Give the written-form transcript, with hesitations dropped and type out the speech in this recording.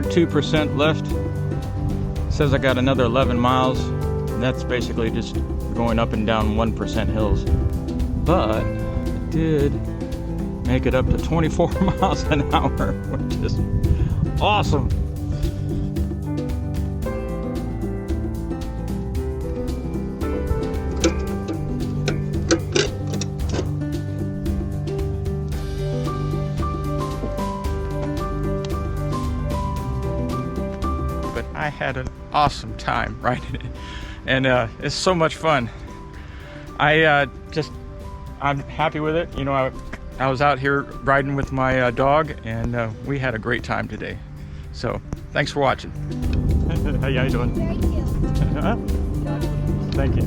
2% left. It says I got another 11 miles. And that's basically just going up and down 1% hills. But I did make it up to 24 miles an hour, which is awesome. But I had an awesome time riding it, and it's so much fun. I'm happy with it. You know, I was out here riding with my dog, and we had a great time today. So thanks for watching. How you doing? Thank you. Thank you.